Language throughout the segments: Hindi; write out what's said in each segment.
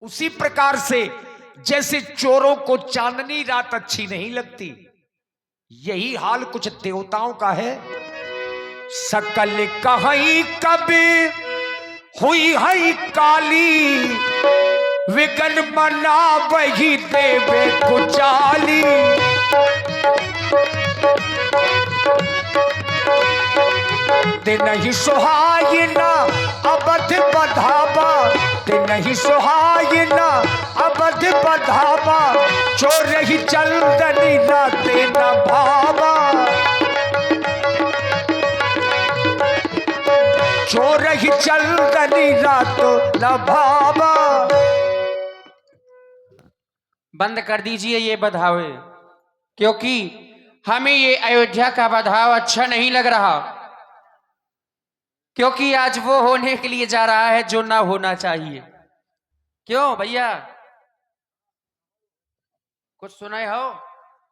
उसी प्रकार से जैसे चोरों को चांदनी रात अच्छी नहीं लगती, यही हाल कुछ देवताओं का है। सकल कहीं कभी हुई है काली, विगन मना वही देवे कुचाली। दिन ही सुहागिना अवध बधावा, दिन ही सुहागिना अवध बधावा, चोर ही चंदनी राते न भावा, चोर ही चंदनी रात न भावा। बंद कर दीजिए ये बधावे, क्योंकि हमें ये अयोध्या का बधाव अच्छा नहीं लग रहा, क्योंकि आज वो होने के लिए जा रहा है जो ना होना चाहिए। क्यों भैया, कुछ सुनाए हो?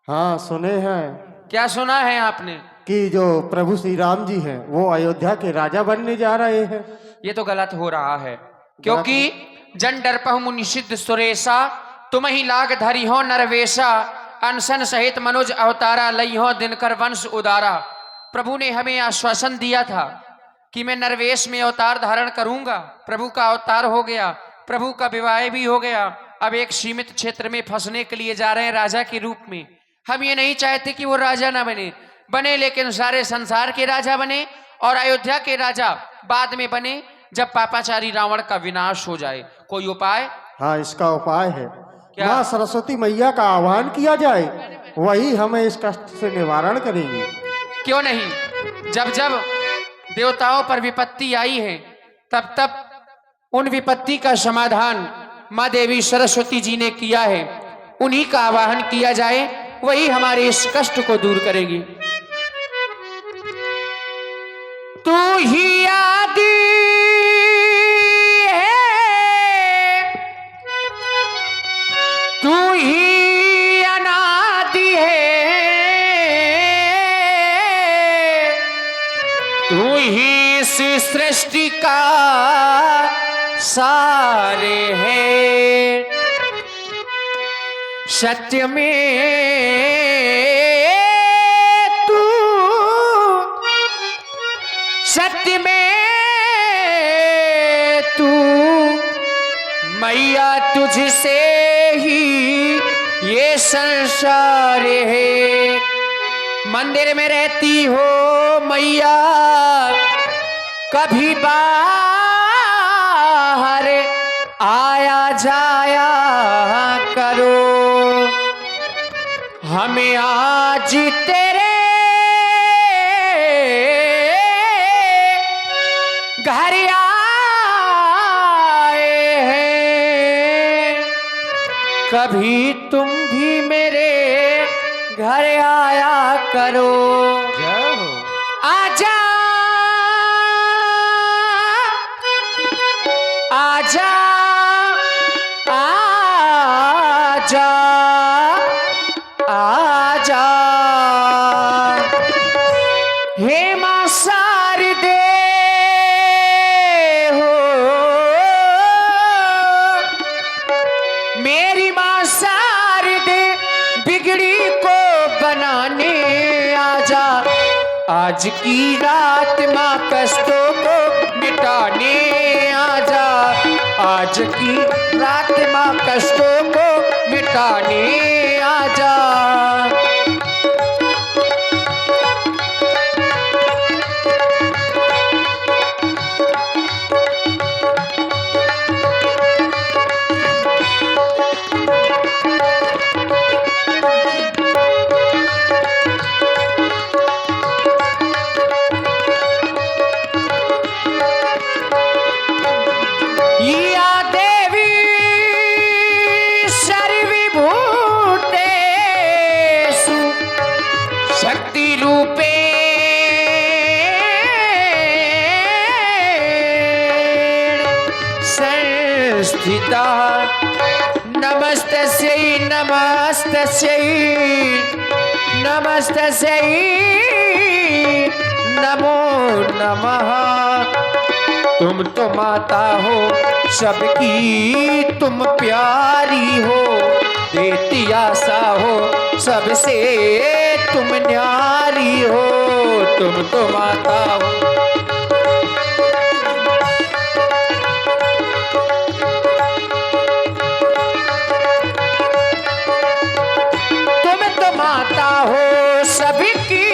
हाँ सुने हैं क्या सुना है आपने? कि जो प्रभु श्री राम जी हैं वो अयोध्या के राजा बनने जा रहे हैं। ये तो गलत हो रहा है, क्योंकि जन डरपहु मुनिषिद्ध सुरेशा, तुम ही लाग धरी हो नरवेशा, अनशन सहित मनुज अवतारा, लई हो दिनकर वंश उदारा। प्रभु ने हमें आश्वासन दिया था कि मैं नरवेश में अवतार धारण करूंगा। प्रभु का अवतार हो गया, प्रभु का विवाह भी हो गया। अब एक सीमित क्षेत्र में फंसने के लिए जा रहे हैं राजा के रूप में। हम ये नहीं चाहते कि वो राजा ना बने, लेकिन सारे संसार के राजा बने, और अयोध्या के राजा बाद में बने जब पापाचारी रावण का विनाश हो जाए। कोई उपाय? हाँ इसका उपाय है, क्या? माँ सरस्वती मैया का आह्वान किया जाए, वही हमें इस कष्ट से निवारण करेंगे। क्यों नहीं? जब जब देवताओं पर विपत्ति आई है, तब तब उन विपत्ति का समाधान माँ देवी सरस्वती जी ने किया है। उन्हीं का आवाहन किया जाए, वही हमारे इस कष्ट को दूर करेगी। तू ही आदि है, तू ही अनादि है, तू ही इस सृष्टि का सारे है। सत्य में तू, सत्य में तू, मैया तुझसे ही ये संसार है। मंदिर में रहती हो मैया, कभी बाहर आया जाया करो। हमें आज तेरे घर आए हैं, कभी तुम भी मेरे घर आया करो। आजा आजा आजा आजा, हे मां शारदे हो, मेरी मां शारदे, बिगड़ी को बनाने आजा। आज की रात मां कष्टों को मिटाने आजा, आज की रात मां कष्टों को मिटाने आजा। या देवी सर्वभूतेषु शक्ति रूपे संस्थिता। नमस्तस्यै नमस्तस्यै नमस्तस्यै नमो नमः। तुम तो माता हो सबकी तुम प्यारी हो, देती आशा हो सबसे तुम न्यारी हो, तुम तो माता हो। तुम तो माता हो सबकी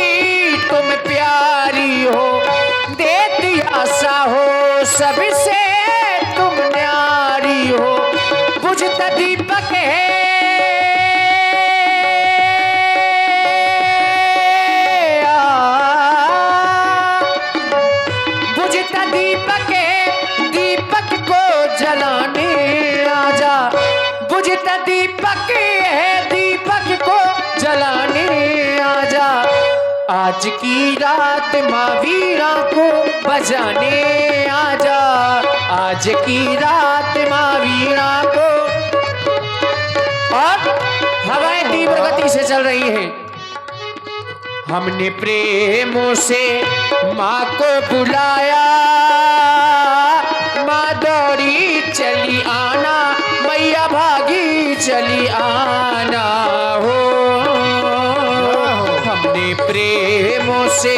तुम प्यारी हो, देती आशा हो सबसे तुम न्यारी हो, बुझता दीपक है बुझता दीपक है, दीपक को जलाने आजा, बुझता दीपक है, दीपक को जलाने आजा, आज की रात माँ वीणा को बजाने आजा, आज की रात माँ वीणा को। और हवाएं तीव्र गति से चल रही हैं। हमने प्रेमों से माँ को बुलाया, माँ दौड़ी चली आना, मैया भागी चली आना हो। हमने प्रेमों से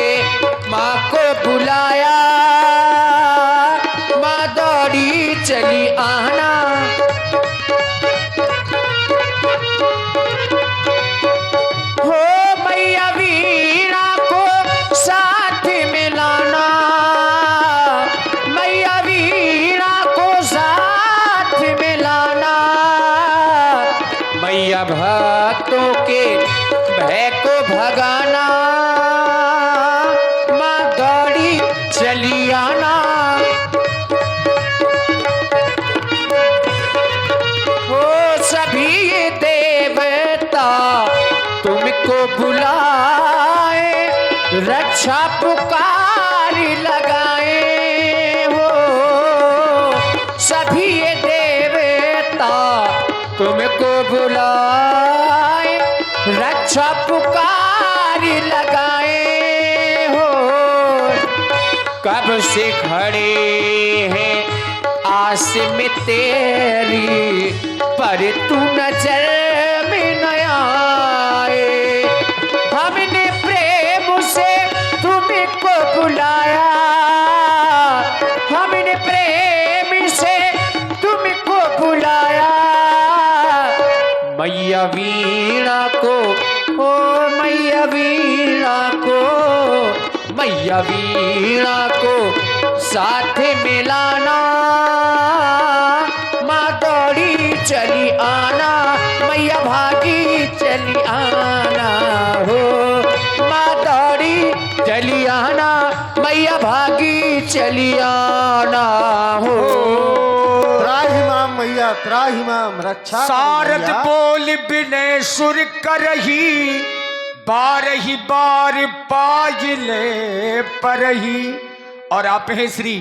माँ को बुलाया, माँ दौड़ी चली आना। हो मैया वीणा को साथ में लाना, मैया वीणा को साथ में लाना, मैया भक्तों के भय को भगाना, माँ दौड़ी चली आना। हो सभी ये देवता तुमको बुलाए, रक्षा पुकार लगाए हो, सभी ये देवता तुमको बुलाए, रक्षा पुकार लगाए हो। कब से खड़े हैं आस में तेरी, पर तू नजर में न आए। हमने प्रेम से तुमको बुलाया, हमने प्रेम से तुमको बुलाया, मैया वीणा को, ओ मैया वीणा को, मैया वीणा को साथ में लाना, माँ दौड़ी चली आना, मैया भागी चली आना हो, माँ दौड़ी चली आना, मैया भागी चली आना हो। त्राहिमाम मैया त्राहिमाम, रक्षा सारद मैया। बोल बिने सुर करही, बारही बार पायले परही। और आप हैं श्री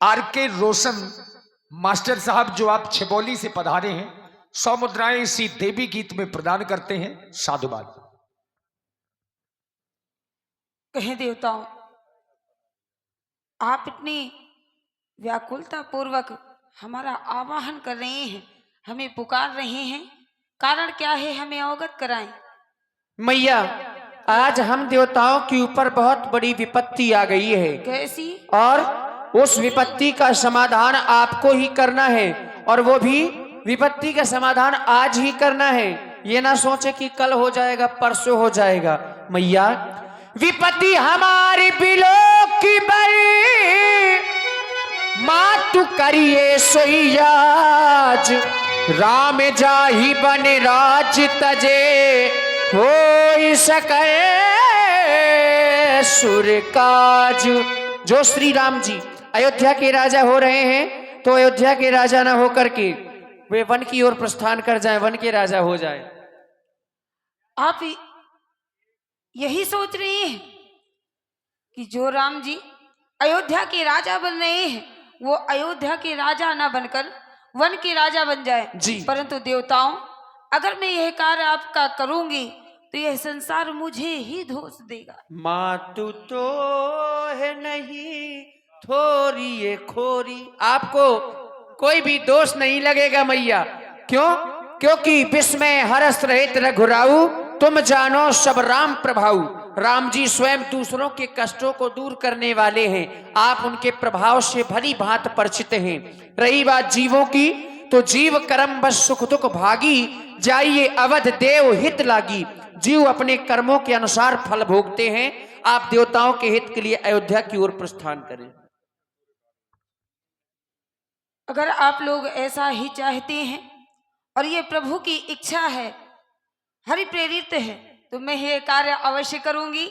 आर के रोशन मास्टर साहब, जो आप छिबौली से पधारे हैं। 100 मुद्राएं इसी देवी गीत में प्रदान करते हैं। साधुवाद। कहे देवताओं, आप इतनी व्याकुलता पूर्वक हमारा आवाहन कर रहे हैं, हमें पुकार रहे हैं, कारण क्या है हमें अवगत कराएं। मैया, आज हम देवताओं के ऊपर बहुत बड़ी विपत्ति आ गई है। कैसी? और उस विपत्ति का समाधान आपको ही करना है, और वो भी विपत्ति का समाधान आज ही करना है। ये ना सोचे कि कल हो जाएगा, परसों हो जाएगा। मैया, विपत्ति हमारी बिलो की बड़ी, माँ तू करिए सोईयाज, राम जाही बन राज तजे, हो सके सुर काज। जो श्री राम जी अयोध्या के राजा हो रहे हैं, तो अयोध्या के राजा ना होकर के वे वन की ओर प्रस्थान कर जाएं, वन के राजा हो जाएं। आप यही सोच रहे हैं कि जो राम जी अयोध्या के राजा बन रहे हैं, वो अयोध्या के राजा ना बनकर वन के राजा बन जाए जी। परंतु देवताओं, अगर मैं यह कार्य आपका करूंगी तो यह संसार मुझे ही दोष देगा। मातु तो है नहीं थोरी ये खोरी। आपको कोई भी दोष नहीं लगेगा मैया। क्यों? क्योंकि विस्मय हरस रहित रघुराऊ, तुम जानो सब राम प्रभाऊ। राम जी स्वयं दूसरों के कष्टों को दूर करने वाले हैं। आप उनके प्रभाव से भली भांति परिचित हैं। रही बात जीवों की, तो जीव कर्म बस सुख दुख भागी, जाइए अवध देव हित लागी। जीव अपने कर्मों के अनुसार फल भोगते हैं। आप देवताओं के हित के लिए अयोध्या की ओर प्रस्थान करें। अगर आप लोग ऐसा ही चाहते हैं और ये प्रभु की इच्छा है, हरि प्रेरित है, तो मैं ये कार्य अवश्य करूंगी।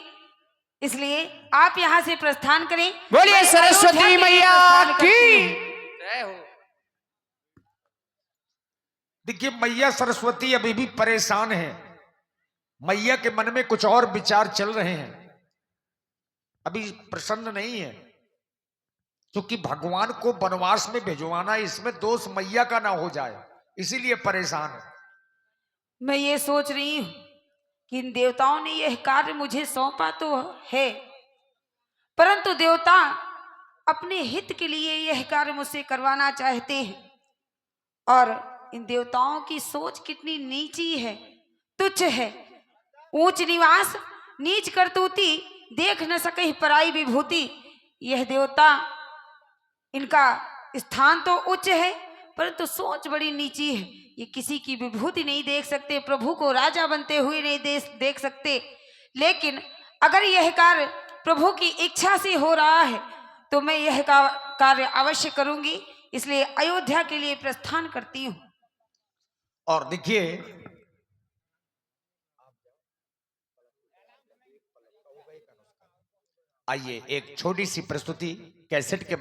इसलिए आप यहाँ से प्रस्थान करें। बोलिए मैं सरस्वती अयोध्या के लिए मैया प्रस्थान की करती हूँ। जय हो। देखिए, मैया सरस्वती अभी भी परेशान है। मैया के मन में कुछ और विचार चल रहे हैं, अभी प्रसन्न नहीं है। क्योंकि भगवान को वनवास में भिजवाना, इसमें दोष मैया का ना हो जाए, इसीलिए परेशान है। मैं ये सोच रही हूँ कि इन देवताओं ने यह कार्य मुझे सौंपा तो है, परंतु देवता अपने हित के लिए यह कार्य मुझसे करवाना चाहते हैं। और इन देवताओं की सोच कितनी नीची है, तुच्छ है। ऊंच निवास नीच करतूती, देख न सके पराई विभूति। यह देवता, इनका स्थान तो उच्च है, परंतु सोच बड़ी नीची है। ये किसी की विभूति नहीं देख सकते, प्रभु को राजा बनते हुए नहीं देख सकते। लेकिन अगर यह कार्य प्रभु की इच्छा से हो रहा है, तो मैं यह कार्य अवश्य करूंगी। इसलिए अयोध्या के लिए प्रस्थान करती हूँ। और देखिए, आइए एक छोटी सी प्रस्तुति कैसेट के